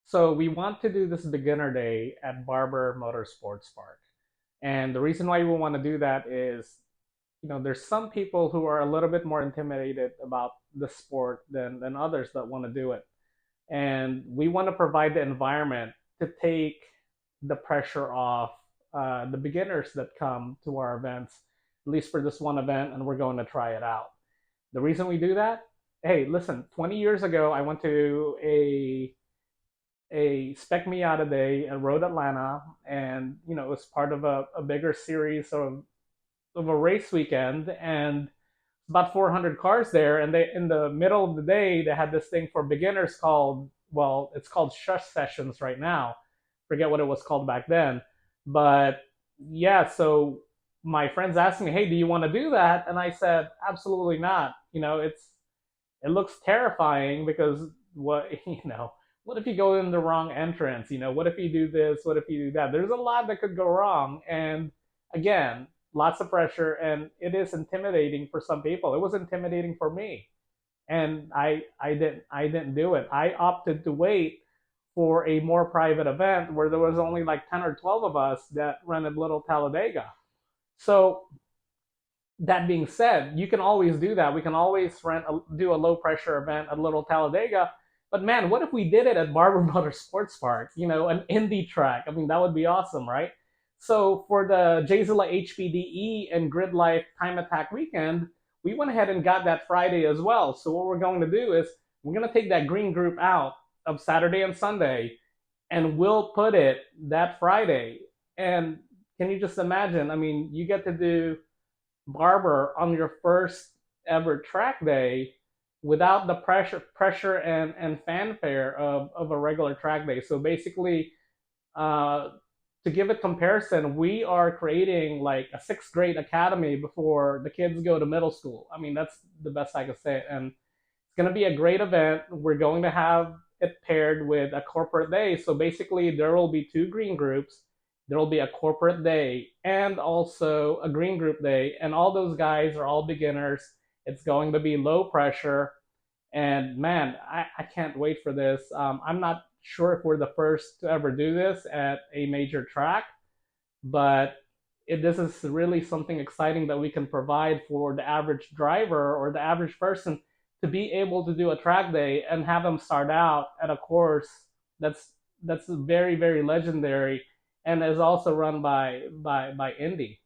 So we want to do this beginner day at Barber Motorsports Park. And the reason why we want to do that is, there's some people who are a little bit more intimidated about the sport than others that want to do it. And we want to provide the environment to take the pressure off the beginners that come to our events, at least for this one event, and we're going to try it out. The reason we do that, hey, listen, 20 years ago, I went to a Spec Miata Day in Road Atlanta, and it was part of a bigger series of a race weekend, and about 400 cars there. And they, in the middle of the day, they had this thing for beginners called, well, it's called shush sessions right now. Forget what it was called back then, but yeah. So my friends asked me, "Hey, do you want to do that?" And I said, "Absolutely not." It looks terrifying because what what if you go in the wrong entrance? What if you do this? What if you do that? There's a lot that could go wrong, and again, lots of pressure, and it is intimidating for some people. It was intimidating for me, and I didn't do it. I opted to wait for a more private event where there was only like 10 or 12 of us that rented Little Talladega. So that being said, you can always do that. We can always do a low pressure event at Little Talladega. But man, what if we did it at Barber Motorsports Park? An indie track. I mean, that would be awesome, right? So for the Jzilla HPDE and Grid Life Time Attack weekend, we went ahead and got that Friday as well. So what we're going to do is we're going to take that green group out of Saturday and Sunday, and we'll put it that Friday. And can you just imagine? I mean, you get to do Barber on your first ever track day without the pressure and fanfare of a regular track day. So basically, uh, to give a comparison, we are creating like a sixth grade academy before the kids go to middle school. I mean, that's the best I can say. And it's going to be a great event. We're going to have it paired with a corporate day. So basically, there will be two green groups. There will be a corporate day and also a green group day. And all those guys are all beginners. It's going to be low pressure. And man, I can't wait for this. I'm not sure if we're the first to ever do this at a major track, but this is really something exciting that we can provide for the average driver or the average person to be able to do a track day and have them start out at a course that's very, very legendary and is also run by Indy.